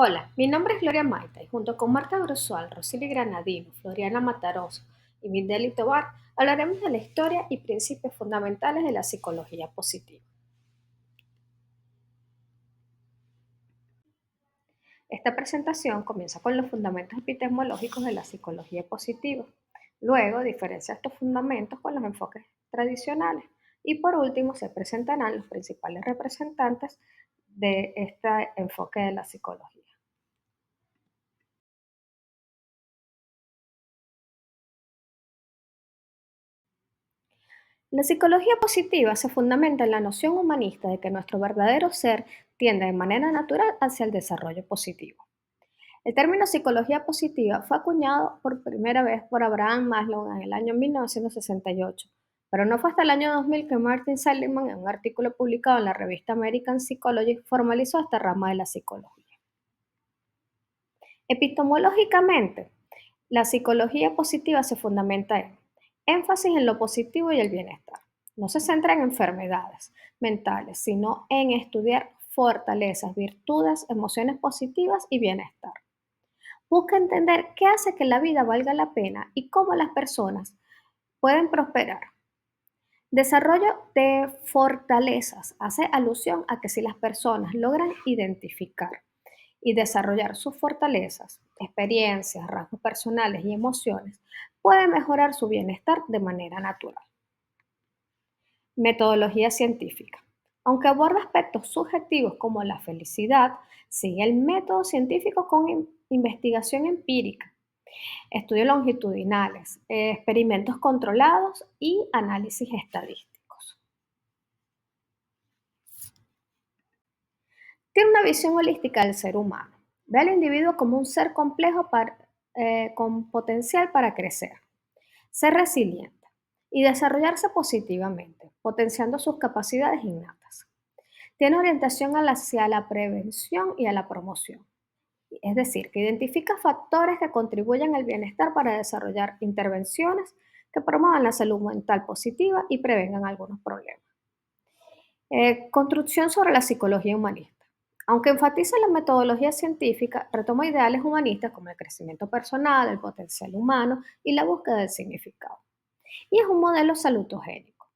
Hola, mi nombre es Gloria Maita y junto con Marta Brusual, Rosily Granadino, Floriana Mataroso y Mindeli Tobar hablaremos de la historia y principios fundamentales de la psicología positiva. Esta presentación comienza con los fundamentos epistemológicos de la psicología positiva. Luego diferencia estos fundamentos con los enfoques tradicionales y por último se presentarán los principales representantes de este enfoque de la psicología. La psicología positiva se fundamenta en la noción humanista de que nuestro verdadero ser tiende de manera natural hacia el desarrollo positivo. El término psicología positiva fue acuñado por primera vez por Abraham Maslow en el año 1968, pero no fue hasta el año 2000 que Martin Seligman, en un artículo publicado en la revista American Psychology, formalizó esta rama de la psicología. Epistemológicamente, la psicología positiva se fundamenta en énfasis en lo positivo y el bienestar. No se centra en enfermedades mentales, sino en estudiar fortalezas, virtudes, emociones positivas y bienestar. Busca entender qué hace que la vida valga la pena y cómo las personas pueden prosperar. Desarrollo de fortalezas hace alusión a que si las personas logran identificar y desarrollar sus fortalezas, experiencias, rasgos personales y emociones, puede mejorar su bienestar de manera natural. Metodología científica. Aunque aborda aspectos subjetivos como la felicidad, sigue el método científico con investigación empírica, estudios longitudinales, experimentos controlados y análisis estadísticos. Tiene una visión holística del ser humano. Ve al individuo como un ser complejo con potencial para crecer, ser resiliente y desarrollarse positivamente, potenciando sus capacidades innatas. Tiene orientación hacia la prevención y a la promoción. Es decir, que identifica factores que contribuyen al bienestar para desarrollar intervenciones que promuevan la salud mental positiva y prevengan algunos problemas. Construcción sobre la psicología humanista. Aunque enfatiza la metodología científica, retoma ideales humanistas como el crecimiento personal, el potencial humano y la búsqueda del significado. Y es un modelo salutogénico.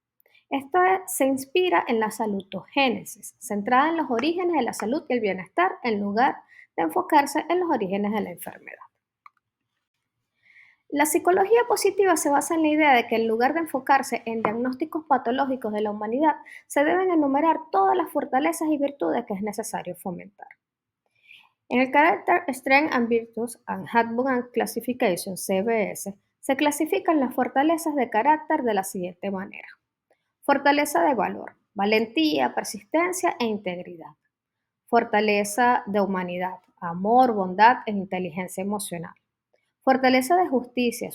Se inspira en la salutogénesis, centrada en los orígenes de la salud y el bienestar, en lugar de enfocarse en los orígenes de la enfermedad. La psicología positiva se basa en la idea de que en lugar de enfocarse en diagnósticos patológicos de la humanidad, se deben enumerar todas las fortalezas y virtudes que es necesario fomentar. En el Character, Strength and Virtues and Handbook and Classification (CBS) se clasifican las fortalezas de carácter de la siguiente manera. Fortaleza de valor, valentía, persistencia e integridad. Fortaleza de humanidad, amor, bondad e inteligencia emocional. Fortaleza de justicia,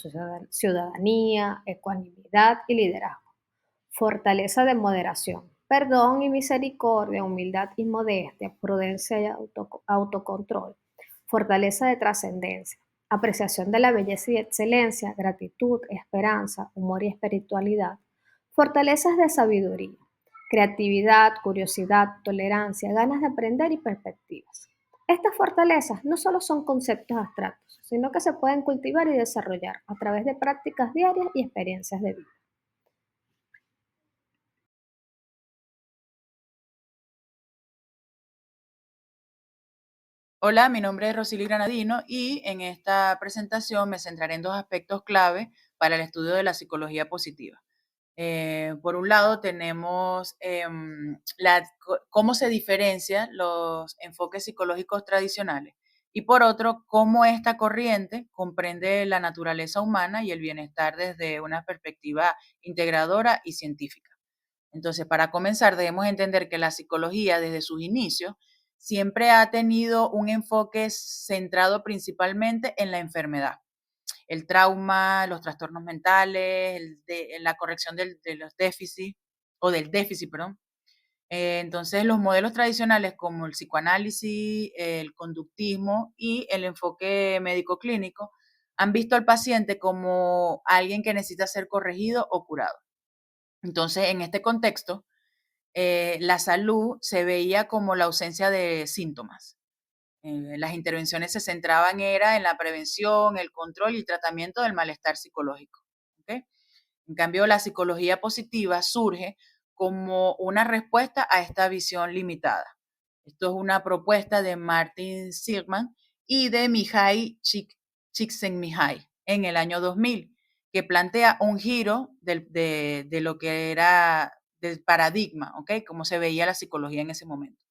ciudadanía, ecuanimidad y liderazgo. Fortaleza de moderación, perdón y misericordia, humildad y modestia, prudencia y autocontrol. Fortaleza de trascendencia, apreciación de la belleza y excelencia, gratitud, esperanza, humor y espiritualidad. Fortalezas de sabiduría, creatividad, curiosidad, tolerancia, ganas de aprender y perspectivas. Estas fortalezas no solo son conceptos abstractos, sino que se pueden cultivar y desarrollar a través de prácticas diarias y experiencias de vida. Hola, mi nombre es Rosily Granadino y en esta presentación me centraré en dos aspectos clave para el estudio de la psicología positiva. Por un lado, tenemos cómo se diferencian los enfoques psicológicos tradicionales y por otro, cómo esta corriente comprende la naturaleza humana y el bienestar desde una perspectiva integradora y científica. Entonces, para comenzar, debemos entender que la psicología desde sus inicios siempre ha tenido un enfoque centrado principalmente en la enfermedad, el trauma, los trastornos mentales, la corrección de los déficits o del déficit, perdón. Entonces, los modelos tradicionales como el psicoanálisis, el conductismo y el enfoque médico clínico han visto al paciente como alguien que necesita ser corregido o curado. Entonces, en este contexto, la salud se veía como la ausencia de síntomas. Las intervenciones se centraban era en la prevención, el control y tratamiento del malestar psicológico. ¿Ok? En cambio, la psicología positiva surge como una respuesta a esta visión limitada. Esto es una propuesta de Martin Seligman y de Mihai Csikszentmihalyi en el año 2000, que plantea un giro de lo que era del paradigma, ¿ok? Cómo se veía la psicología en ese momento.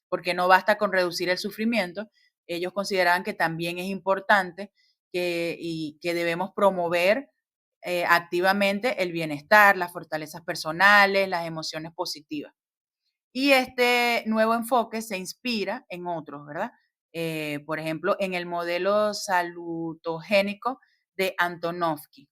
Porque no basta con reducir el sufrimiento, ellos consideraban que también es importante y que debemos promover activamente el bienestar, las fortalezas personales, las emociones positivas. Y este nuevo enfoque se inspira en otros, ¿verdad? Por ejemplo, en el modelo salutogénico de Antonovsky,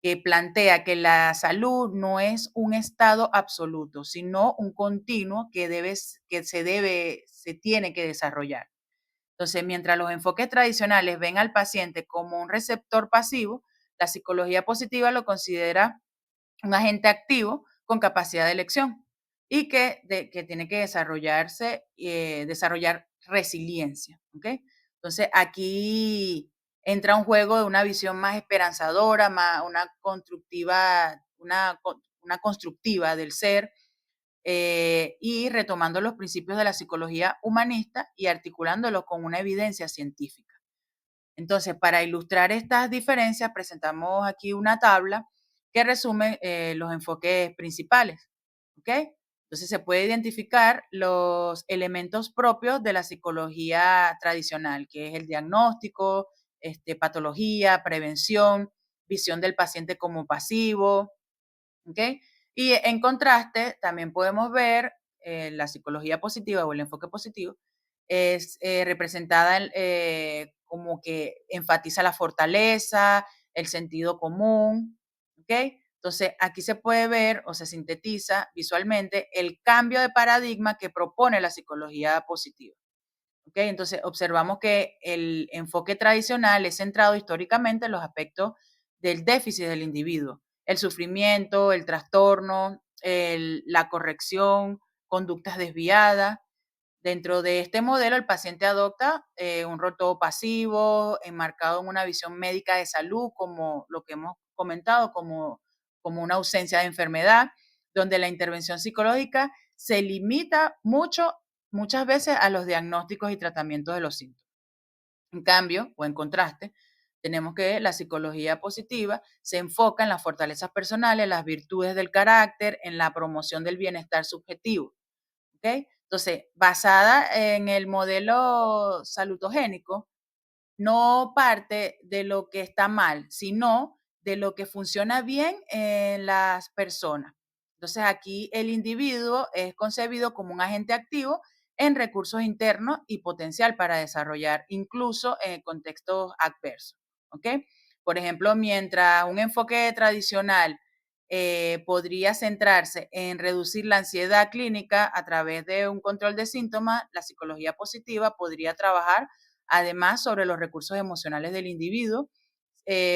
que plantea que la salud no es un estado absoluto, sino un continuo se tiene que desarrollar. Entonces, mientras los enfoques tradicionales ven al paciente como un receptor pasivo, la psicología positiva lo considera un agente activo con capacidad de elección y que tiene que desarrollar resiliencia. ¿Ok? Entonces, aquí entra un juego de una visión más esperanzadora, más una constructiva del ser, y retomando los principios de la psicología humanista y articulándolos con una evidencia científica. Entonces, para ilustrar estas diferencias, presentamos aquí una tabla que resume los enfoques principales. ¿Ok? Entonces, se puede identificar los elementos propios de la psicología tradicional, que es el diagnóstico, patología, prevención, visión del paciente como pasivo. ¿Ok? Y en contraste, también podemos ver la psicología positiva o el enfoque positivo es representada como que enfatiza la fortaleza, el sentido común. ¿Ok? Entonces, aquí se puede ver o se sintetiza visualmente el cambio de paradigma que propone la psicología positiva. ¿Ok? Entonces, observamos que el enfoque tradicional es centrado históricamente en los aspectos del déficit del individuo, el sufrimiento, el trastorno, la corrección, conductas desviadas. Dentro de este modelo, el paciente adopta un rol todo pasivo, enmarcado en una visión médica de salud, como lo que hemos comentado, como una ausencia de enfermedad, donde la intervención psicológica se limita muchas veces a los diagnósticos y tratamientos de los síntomas. En cambio, o en contraste, tenemos que la psicología positiva se enfoca en las fortalezas personales, las virtudes del carácter, en la promoción del bienestar subjetivo. ¿Ok? Entonces, basada en el modelo salutogénico, no parte de lo que está mal, sino de lo que funciona bien en las personas. Entonces, aquí el individuo es concebido como un agente activo en recursos internos y potencial para desarrollar, incluso en contextos adversos. ¿Ok? Por ejemplo, mientras un enfoque tradicional podría centrarse en reducir la ansiedad clínica a través de un control de síntomas, la psicología positiva podría trabajar además sobre los recursos emocionales del individuo,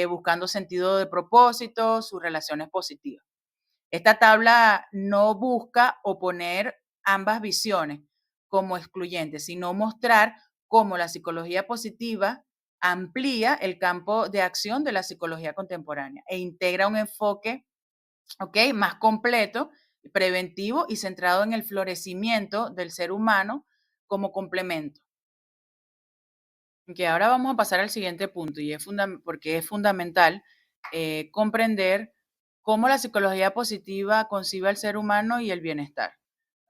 buscando sentido de propósito, sus relaciones positivas. Esta tabla no busca oponer ambas visiones como excluyentes, sino mostrar cómo la psicología positiva amplía el campo de acción de la psicología contemporánea e integra un enfoque, ¿ok?, más completo, preventivo y centrado en el florecimiento del ser humano como complemento. Que ahora vamos a pasar al siguiente punto y porque es fundamental comprender cómo la psicología positiva concibe al ser humano y el bienestar.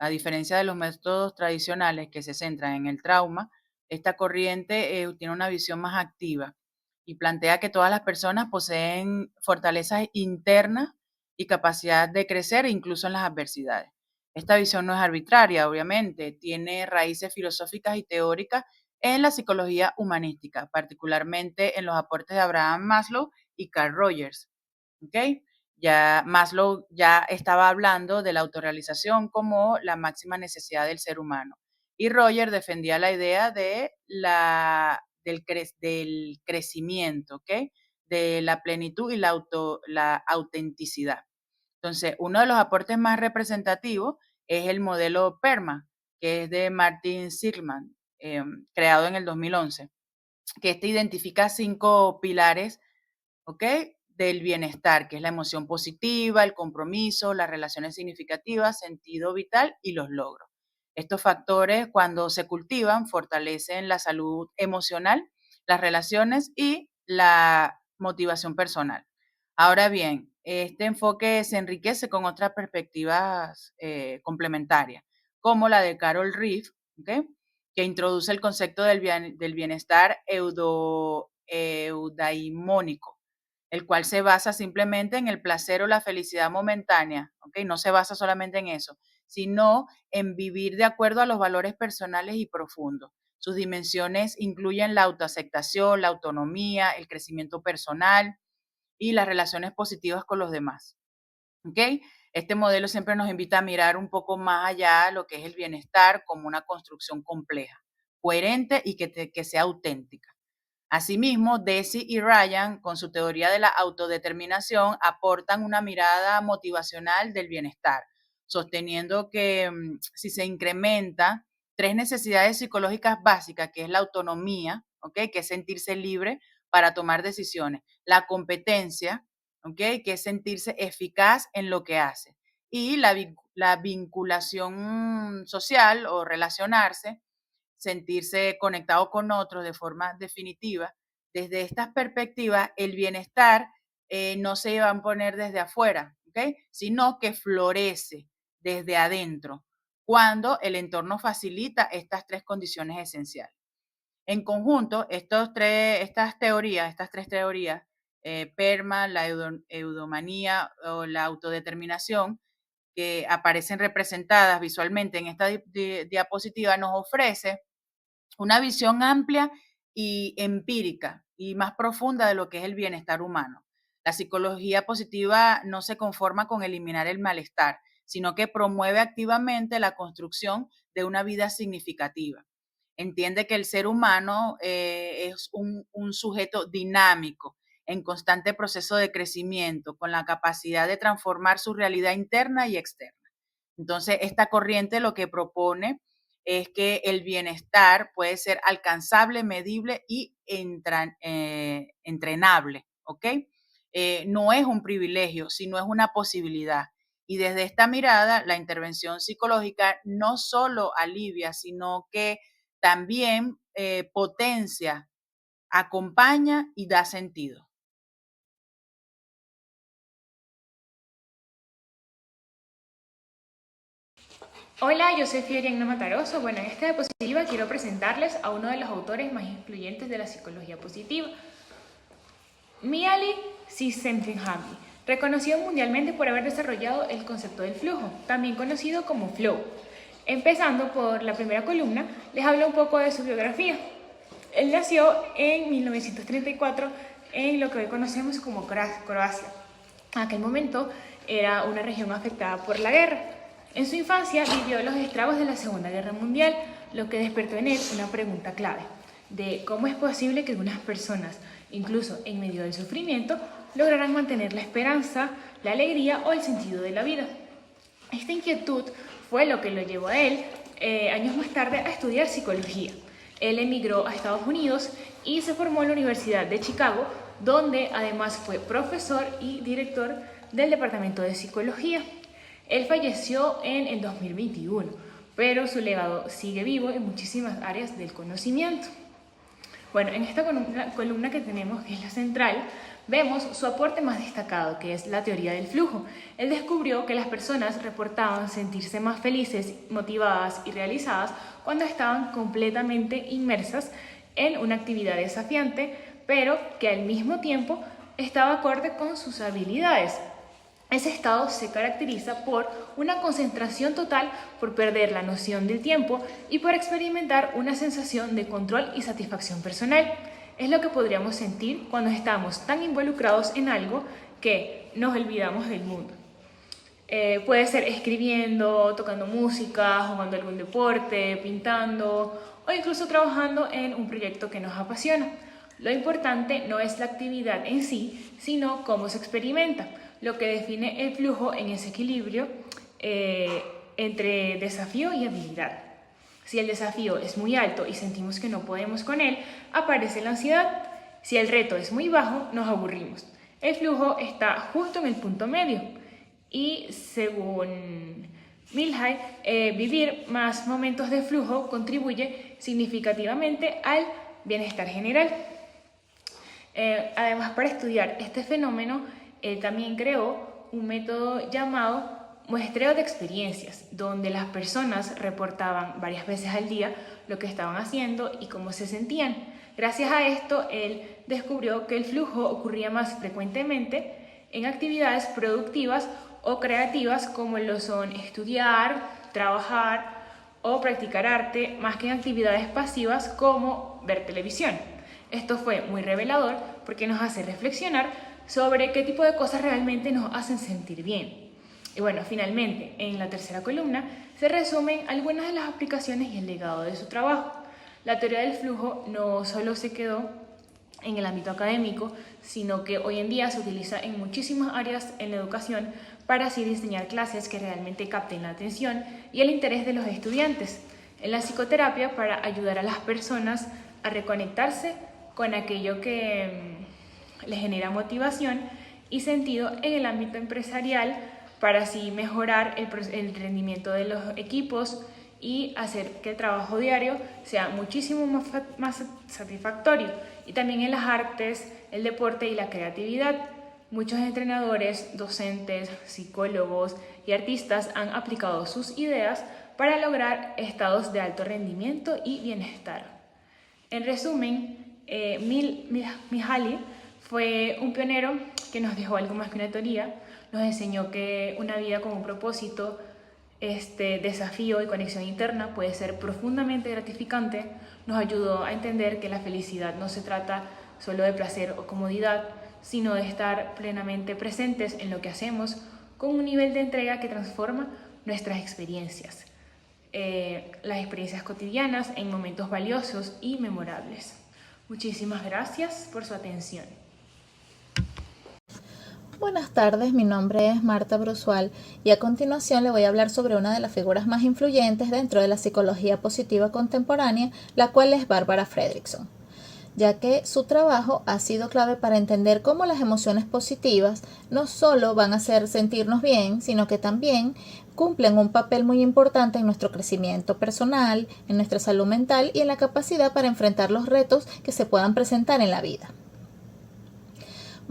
A diferencia de los métodos tradicionales que se centran en el trauma, esta corriente tiene una visión más activa y plantea que todas las personas poseen fortalezas internas y capacidad de crecer incluso en las adversidades. Esta visión no es arbitraria, obviamente, tiene raíces filosóficas y teóricas en la psicología humanística, particularmente en los aportes de Abraham Maslow y Carl Rogers. ¿Ok? Ya Maslow ya estaba hablando de la autorrealización como la máxima necesidad del ser humano. Y Rogers defendía la idea del crecimiento, ¿ok? De la plenitud y la autenticidad. Entonces, uno de los aportes más representativos es el modelo PERMA, que es de Martin Seligman. creado en el 2011, que identifica 5 pilares, ¿ok? Del bienestar, que es la emoción positiva, el compromiso, las relaciones significativas, sentido vital y los logros. Estos factores, cuando se cultivan, fortalecen la salud emocional, las relaciones y la motivación personal. Ahora bien, este enfoque se enriquece con otras perspectivas complementarias, como la de Carol Reeve, ¿ok? Que introduce el concepto del bienestar eudaimónico, el cual se basa simplemente en el placer o la felicidad momentánea, ¿ok? No se basa solamente en eso, sino en vivir de acuerdo a los valores personales y profundos. Sus dimensiones incluyen la autoaceptación, la autonomía, el crecimiento personal y las relaciones positivas con los demás, ¿ok? Este modelo siempre nos invita a mirar un poco más allá de lo que es el bienestar como una construcción compleja, coherente y que sea auténtica. Asimismo, Deci y Ryan, con su teoría de la autodeterminación, aportan una mirada motivacional del bienestar, sosteniendo que si se incrementa 3 necesidades psicológicas básicas, que es la autonomía, ¿ok? Que es sentirse libre para tomar decisiones, la competencia, ¿ok? Que es sentirse eficaz en lo que hace, y la vinculación social o relacionarse, sentirse conectado con otros de forma definitiva. Desde estas perspectivas, el bienestar no se va a poner desde afuera, ¿ok? Sino que florece desde adentro, cuando el entorno facilita estas 3 condiciones esenciales. En conjunto, estas tres teorías, PERMA, la eudomanía o la autodeterminación, que aparecen representadas visualmente en esta diapositiva, nos ofrece una visión amplia y empírica y más profunda de lo que es el bienestar humano. La psicología positiva no se conforma con eliminar el malestar, sino que promueve activamente la construcción de una vida significativa. Entiende que el ser humano es un sujeto dinámico, en constante proceso de crecimiento, con la capacidad de transformar su realidad interna y externa. Entonces, esta corriente lo que propone es que el bienestar puede ser alcanzable, medible y entrenable, ¿ok? No es un privilegio, sino es una posibilidad. Y desde esta mirada, la intervención psicológica no solo alivia, sino que también potencia, acompaña y da sentido. Hola, yo soy Fiorina Mataroso. Bueno, en esta diapositiva quiero presentarles a uno de los autores más influyentes de la psicología positiva, Mihaly Csikszentmihalyi, reconocido mundialmente por haber desarrollado el concepto del flujo, también conocido como flow. Empezando por la primera columna, les hablo un poco de su biografía. Él nació en 1934 en lo que hoy conocemos como Croacia. En aquel momento era una región afectada por la guerra. En su infancia vivió los estragos de la Segunda Guerra Mundial, lo que despertó en él una pregunta clave de cómo es posible que algunas personas, incluso en medio del sufrimiento, lograran mantener la esperanza, la alegría o el sentido de la vida. Esta inquietud fue lo que lo llevó a él, años más tarde, a estudiar psicología. Él emigró a Estados Unidos y se formó en la Universidad de Chicago, donde además fue profesor y director del Departamento de Psicología. Él falleció en el 2021, pero su legado sigue vivo en muchísimas áreas del conocimiento. Bueno, en esta columna que tenemos, que es la central, vemos su aporte más destacado, que es la teoría del flujo. Él descubrió que las personas reportaban sentirse más felices, motivadas y realizadas cuando estaban completamente inmersas en una actividad desafiante, pero que al mismo tiempo estaba acorde con sus habilidades. Ese estado se caracteriza por una concentración total, por perder la noción del tiempo y por experimentar una sensación de control y satisfacción personal. Es lo que podríamos sentir cuando estamos tan involucrados en algo que nos olvidamos del mundo. Puede ser escribiendo, tocando música, jugando algún deporte, pintando o incluso trabajando en un proyecto que nos apasiona. Lo importante no es la actividad en sí, sino cómo se experimenta, lo que define el flujo en ese equilibrio entre desafío y habilidad. Si el desafío es muy alto y sentimos que no podemos con él, aparece la ansiedad. Si el reto es muy bajo, nos aburrimos. El flujo está justo en el punto medio. Y según Milhaj, vivir más momentos de flujo contribuye significativamente al bienestar general. Además, para estudiar este fenómeno, él también creó un método llamado muestreo de experiencias, donde las personas reportaban varias veces al día lo que estaban haciendo y cómo se sentían. Gracias a esto, él descubrió que el flujo ocurría más frecuentemente en actividades productivas o creativas como lo son estudiar, trabajar o practicar arte, más que en actividades pasivas como ver televisión. Esto fue muy revelador porque nos hace reflexionar sobre qué tipo de cosas realmente nos hacen sentir bien. Y bueno, finalmente, en la tercera columna se resumen algunas de las aplicaciones y el legado de su trabajo. La teoría del flujo no solo se quedó en el ámbito académico, sino que hoy en día se utiliza en muchísimas áreas en la educación para así diseñar clases que realmente capten la atención y el interés de los estudiantes. En la psicoterapia, para ayudar a las personas a reconectarse con aquello que les genera motivación y sentido. En el ámbito empresarial, para así mejorar el rendimiento de los equipos y hacer que el trabajo diario sea muchísimo más satisfactorio. Y también en las artes, el deporte y la creatividad. Muchos entrenadores, docentes, psicólogos y artistas han aplicado sus ideas para lograr estados de alto rendimiento y bienestar. En resumen, Mihaly fue un pionero que nos dejó algo más que una teoría. Nos enseñó que una vida con un propósito, desafío y conexión interna puede ser profundamente gratificante. Nos ayudó a entender que la felicidad no se trata solo de placer o comodidad, sino de estar plenamente presentes en lo que hacemos con un nivel de entrega que transforma nuestras experiencias, las experiencias cotidianas en momentos valiosos y memorables. Muchísimas gracias por su atención. Buenas tardes, mi nombre es Marta Brusual y a continuación le voy a hablar sobre una de las figuras más influyentes dentro de la psicología positiva contemporánea, la cual es Barbara Fredrickson, ya que su trabajo ha sido clave para entender cómo las emociones positivas no solo van a hacer sentirnos bien, sino que también cumplen un papel muy importante en nuestro crecimiento personal, en nuestra salud mental y en la capacidad para enfrentar los retos que se puedan presentar en la vida.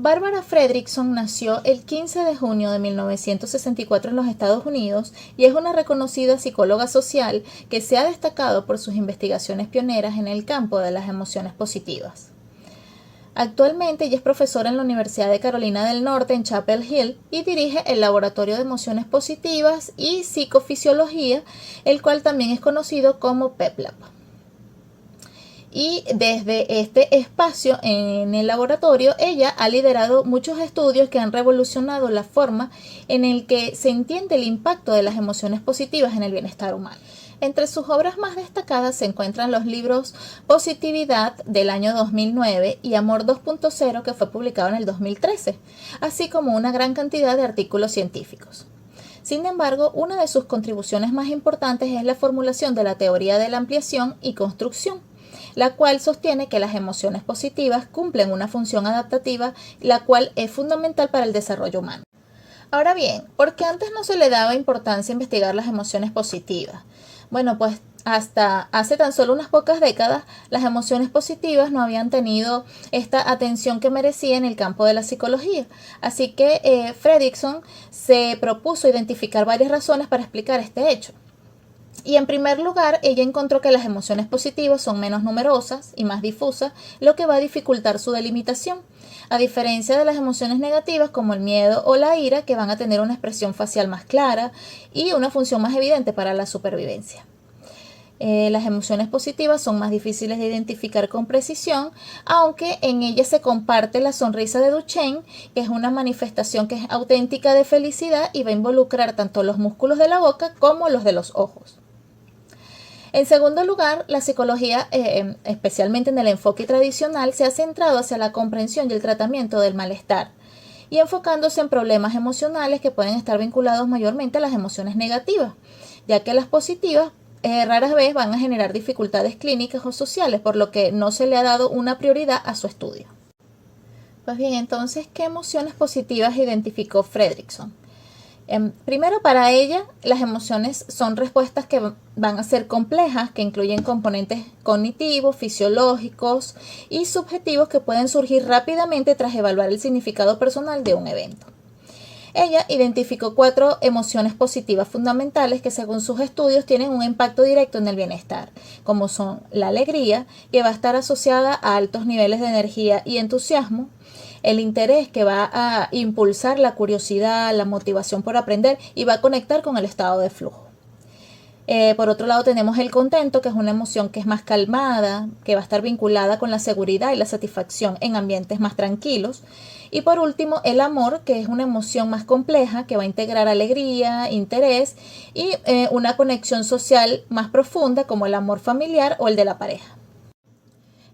Barbara Fredrickson nació el 15 de junio de 1964 en los Estados Unidos y es una reconocida psicóloga social que se ha destacado por sus investigaciones pioneras en el campo de las emociones positivas. Actualmente ella es profesora en la Universidad de Carolina del Norte en Chapel Hill y dirige el Laboratorio de Emociones Positivas y Psicofisiología, el cual también es conocido como PEPLAB. Y desde este espacio en el laboratorio, ella ha liderado muchos estudios que han revolucionado la forma en la que se entiende el impacto de las emociones positivas en el bienestar humano. Entre sus obras más destacadas se encuentran los libros Positividad del año 2009 y Amor 2.0 que fue publicado en el 2013, así como una gran cantidad de artículos científicos. Sin embargo, una de sus contribuciones más importantes es la formulación de la teoría de la ampliación y construcción, la cual sostiene que las emociones positivas cumplen una función adaptativa, la cual es fundamental para el desarrollo humano. Ahora bien, ¿por qué antes no se le daba importancia a investigar las emociones positivas? Bueno, pues hasta hace tan solo unas pocas décadas, las emociones positivas no habían tenido esta atención que merecía en el campo de la psicología. Así que Fredrickson se propuso identificar varias razones para explicar este hecho. Y en primer lugar, ella encontró que las emociones positivas son menos numerosas y más difusas, lo que va a dificultar su delimitación, a diferencia de las emociones negativas como el miedo o la ira, que van a tener una expresión facial más clara y una función más evidente para la supervivencia. Las emociones positivas son más difíciles de identificar con precisión, aunque en ellas se comparte la sonrisa de Duchenne, que es una manifestación que es auténtica de felicidad y va a involucrar tanto los músculos de la boca como los de los ojos. En segundo lugar, la psicología, especialmente en el enfoque tradicional, se ha centrado hacia la comprensión y el tratamiento del malestar y enfocándose en problemas emocionales que pueden estar vinculados mayormente a las emociones negativas, ya que las positivas raras vez van a generar dificultades clínicas o sociales, por lo que no se le ha dado una prioridad a su estudio. Pues bien, entonces, ¿qué emociones positivas identificó Fredrickson? Primero, para ella, las emociones son respuestas que van a ser complejas, que incluyen componentes cognitivos, fisiológicos y subjetivos que pueden surgir rápidamente tras evaluar el significado personal de un evento. Ella identificó 4 emociones positivas fundamentales que, según sus estudios, tienen un impacto directo en el bienestar, como son la alegría, que va a estar asociada a altos niveles de energía y entusiasmo; el interés, que va a impulsar la curiosidad, la motivación por aprender y va a conectar con el estado de flujo. Por otro lado, tenemos el contento, que es una emoción que es más calmada, que va a estar vinculada con la seguridad y la satisfacción en ambientes más tranquilos. Y por último, el amor, que es una emoción más compleja, que va a integrar alegría, interés y una conexión social más profunda, como el amor familiar o el de la pareja.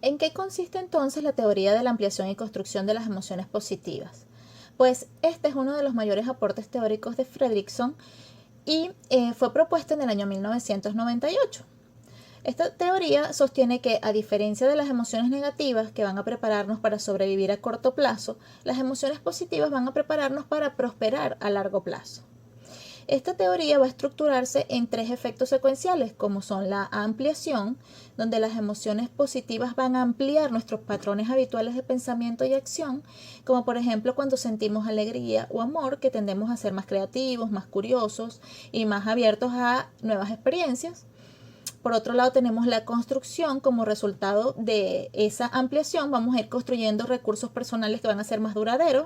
¿En qué consiste entonces la teoría de la ampliación y construcción de las emociones positivas? Pues este es uno de los mayores aportes teóricos de Fredrickson y fue propuesta en el año 1998. Esta teoría sostiene que, a diferencia de las emociones negativas que van a prepararnos para sobrevivir a corto plazo, las emociones positivas van a prepararnos para prosperar a largo plazo. Esta teoría va a estructurarse en 3 efectos secuenciales, como son la ampliación, donde las emociones positivas van a ampliar nuestros patrones habituales de pensamiento y acción, como por ejemplo cuando sentimos alegría o amor, que tendemos a ser más creativos, más curiosos y más abiertos a nuevas experiencias. Por otro lado, tenemos la construcción. Como resultado de esa ampliación, vamos a ir construyendo recursos personales que van a ser más duraderos,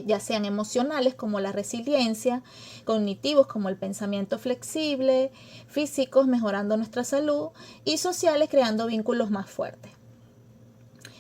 ya sean emocionales como la resiliencia, cognitivos como el pensamiento flexible, físicos mejorando nuestra salud y sociales creando vínculos más fuertes.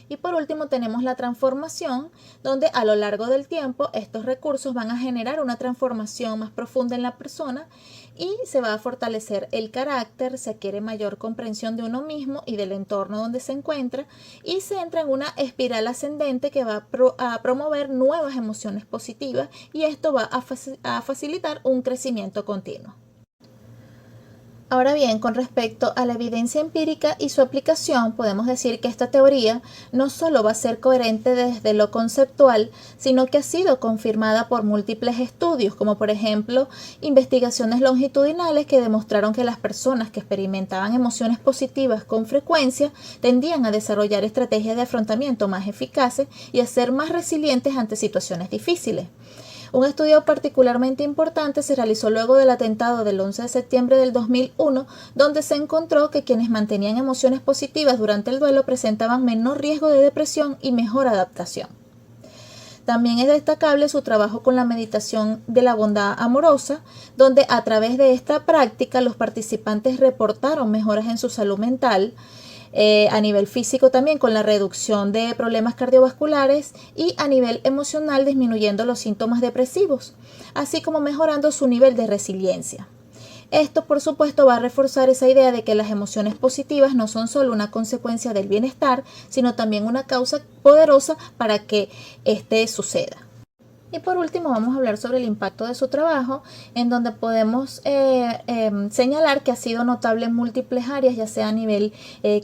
Y por último tenemos la transformación, donde a lo largo del tiempo estos recursos van a generar una transformación más profunda en la persona y se va a fortalecer el carácter, se adquiere mayor comprensión de uno mismo y del entorno donde se encuentra y se entra en una espiral ascendente que va a promover nuevas emociones positivas, y esto va a facilitar un crecimiento continuo. Ahora bien, con respecto a la evidencia empírica y su aplicación, podemos decir que esta teoría no solo va a ser coherente desde lo conceptual, sino que ha sido confirmada por múltiples estudios, como por ejemplo investigaciones longitudinales que demostraron que las personas que experimentaban emociones positivas con frecuencia tendían a desarrollar estrategias de afrontamiento más eficaces y a ser más resilientes ante situaciones difíciles. Un estudio particularmente importante se realizó luego del atentado del 11 de septiembre del 2001, donde se encontró que quienes mantenían emociones positivas durante el duelo presentaban menor riesgo de depresión y mejor adaptación. También es destacable su trabajo con la meditación de la bondad amorosa, donde a través de esta práctica los participantes reportaron mejoras en su salud mental, a nivel físico también con la reducción de problemas cardiovasculares, y a nivel emocional disminuyendo los síntomas depresivos, así como mejorando su nivel de resiliencia. Esto, por supuesto, va a reforzar esa idea de que las emociones positivas no son solo una consecuencia del bienestar, sino también una causa poderosa para que este suceda. Y por último vamos a hablar sobre el impacto de su trabajo, en donde podemos señalar que ha sido notable en múltiples áreas, ya sea a nivel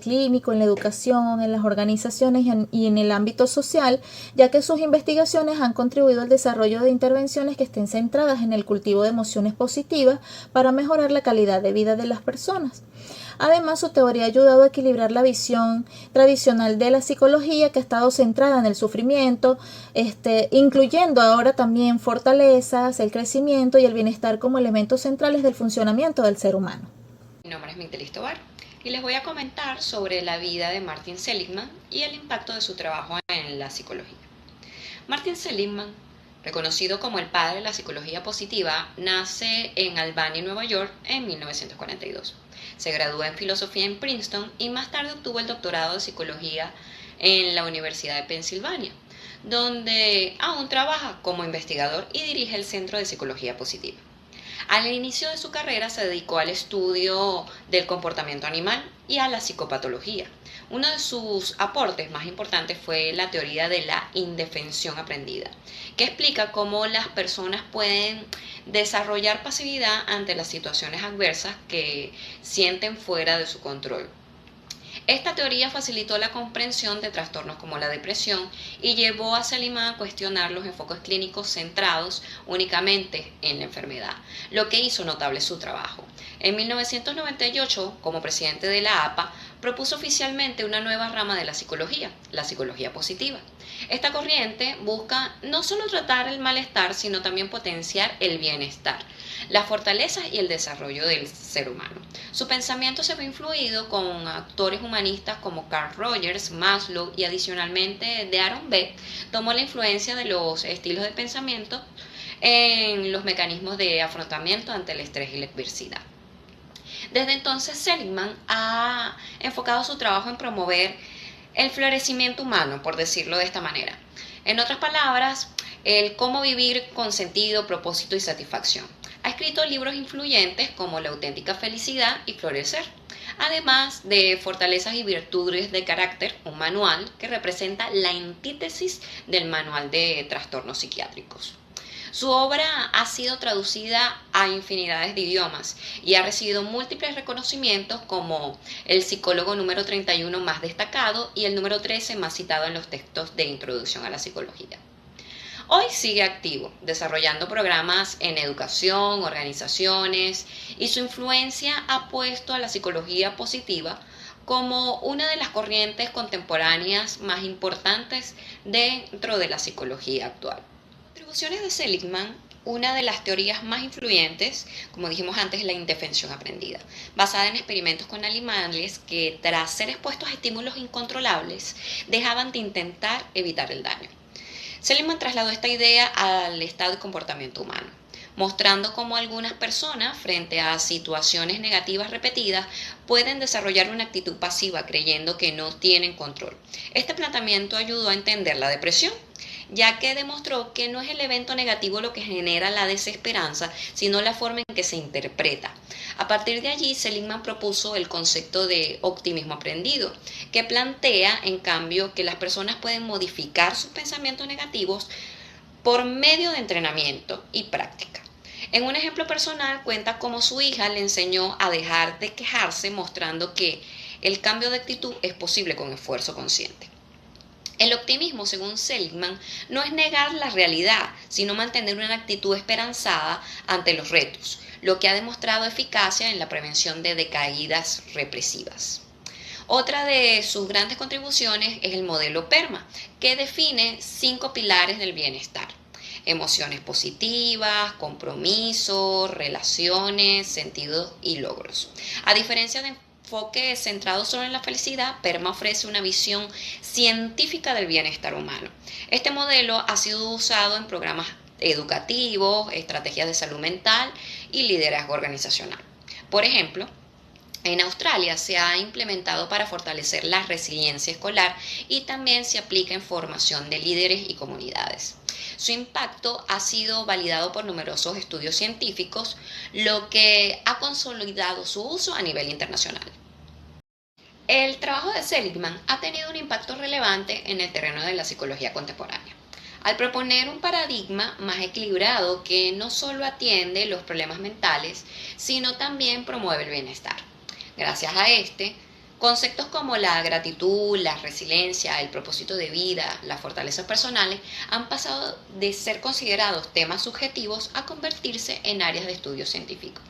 clínico, en la educación, en las organizaciones y en el ámbito social, ya que sus investigaciones han contribuido al desarrollo de intervenciones que estén centradas en el cultivo de emociones positivas para mejorar la calidad de vida de las personas. Además, su teoría ha ayudado a equilibrar la visión tradicional de la psicología, que ha estado centrada en el sufrimiento, incluyendo ahora también fortalezas, el crecimiento y el bienestar como elementos centrales del funcionamiento del ser humano. Mi nombre es Migdelis Tobar y les voy a comentar sobre la vida de Martin Seligman y el impacto de su trabajo en la psicología. Martin Seligman, reconocido como el padre de la psicología positiva, nace en Albany, Nueva York, en 1942. Se graduó en filosofía en Princeton y más tarde obtuvo el doctorado de psicología en la Universidad de Pensilvania, donde aún trabaja como investigador y dirige el Centro de Psicología Positiva. Al inicio de su carrera se dedicó al estudio del comportamiento animal y a la psicopatología, Uno de sus aportes más importantes fue la teoría de la indefensión aprendida, que explica cómo las personas pueden desarrollar pasividad ante las situaciones adversas que sienten fuera de su control. Esta teoría facilitó la comprensión de trastornos como la depresión y llevó a Seligman a cuestionar los enfoques clínicos centrados únicamente en la enfermedad, lo que hizo notable su trabajo. En 1998, como presidente de la APA, propuso oficialmente una nueva rama de la psicología positiva. Esta corriente busca no solo tratar el malestar, sino también potenciar el bienestar, las fortalezas y el desarrollo del ser humano. Su pensamiento se ve influido con autores humanistas como Carl Rogers, Maslow y adicionalmente de Aaron Beck. Tomó la influencia de los estilos de pensamiento en los mecanismos de afrontamiento ante el estrés y la adversidad. Desde entonces, Seligman ha enfocado su trabajo en promover el florecimiento humano, por decirlo de esta manera. En otras palabras, el cómo vivir con sentido, propósito y satisfacción. Ha escrito libros influyentes como La auténtica felicidad y Florecer, además de Fortalezas y virtudes de carácter, un manual que representa la antítesis del manual de trastornos psiquiátricos. Su obra ha sido traducida a infinidades de idiomas y ha recibido múltiples reconocimientos como el psicólogo número 31 más destacado y el número 13 más citado en los textos de introducción a la psicología. Hoy sigue activo, desarrollando programas en educación, organizaciones, y su influencia ha puesto a la psicología positiva como una de las corrientes contemporáneas más importantes dentro de la psicología actual. Contribuciones de Seligman, una de las teorías más influyentes, como dijimos antes, es la indefensión aprendida, basada en experimentos con animales que, tras ser expuestos a estímulos incontrolables, dejaban de intentar evitar el daño. Seligman trasladó esta idea al estado de comportamiento humano, mostrando cómo algunas personas, frente a situaciones negativas repetidas, pueden desarrollar una actitud pasiva creyendo que no tienen control. Este planteamiento ayudó a entender la depresión, ya que demostró que no es el evento negativo lo que genera la desesperanza, sino la forma en que se interpreta. A partir de allí, Seligman propuso el concepto de optimismo aprendido, que plantea, en cambio, que las personas pueden modificar sus pensamientos negativos por medio de entrenamiento y práctica. En un ejemplo personal, cuenta cómo su hija le enseñó a dejar de quejarse, mostrando que el cambio de actitud es posible con esfuerzo consciente. El optimismo, según Seligman, no es negar la realidad, sino mantener una actitud esperanzada ante los retos, lo que ha demostrado eficacia en la prevención de decaídas represivas. Otra de sus grandes contribuciones es el modelo PERMA, que define 5 pilares del bienestar: emociones positivas, compromiso, relaciones, sentidos y logros. A diferencia de enfoque centrado solo en la felicidad, PERMA ofrece una visión científica del bienestar humano. Este modelo ha sido usado en programas educativos, estrategias de salud mental y liderazgo organizacional. Por ejemplo, en Australia se ha implementado para fortalecer la resiliencia escolar y también se aplica en formación de líderes y comunidades. Su impacto ha sido validado por numerosos estudios científicos, lo que ha consolidado su uso a nivel internacional. El trabajo de Seligman ha tenido un impacto relevante en el terreno de la psicología contemporánea, al proponer un paradigma más equilibrado que no solo atiende los problemas mentales, sino también promueve el bienestar. Gracias a conceptos como la gratitud, la resiliencia, el propósito de vida, las fortalezas personales han pasado de ser considerados temas subjetivos a convertirse en áreas de estudio científico.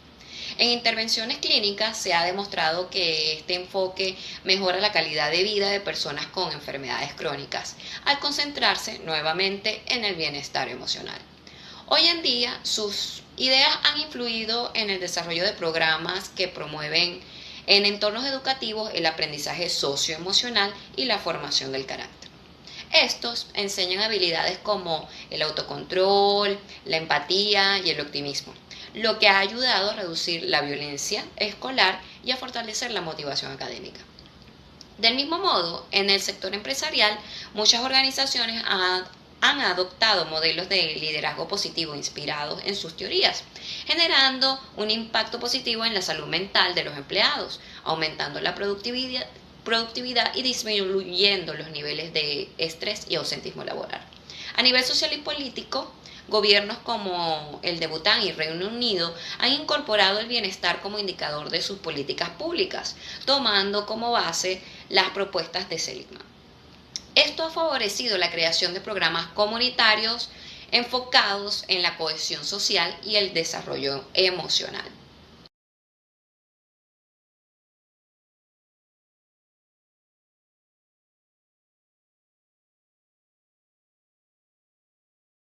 En intervenciones clínicas se ha demostrado que este enfoque mejora la calidad de vida de personas con enfermedades crónicas, al concentrarse nuevamente en el bienestar emocional. Hoy en día, sus ideas han influido en el desarrollo de programas que promueven en entornos educativos el aprendizaje socioemocional y la formación del carácter. Estos enseñan habilidades como el autocontrol, la empatía y el optimismo, lo que ha ayudado a reducir la violencia escolar y a fortalecer la motivación académica. Del mismo modo, en el sector empresarial, muchas organizaciones han adoptado modelos de liderazgo positivo inspirados en sus teorías, generando un impacto positivo en la salud mental de los empleados, aumentando la productividad productividad y disminuyendo los niveles de estrés y ausentismo laboral. A nivel social y político, gobiernos como el de Bután y Reino Unido han incorporado el bienestar como indicador de sus políticas públicas, tomando como base las propuestas de Seligman. Esto ha favorecido la creación de programas comunitarios enfocados en la cohesión social y el desarrollo emocional.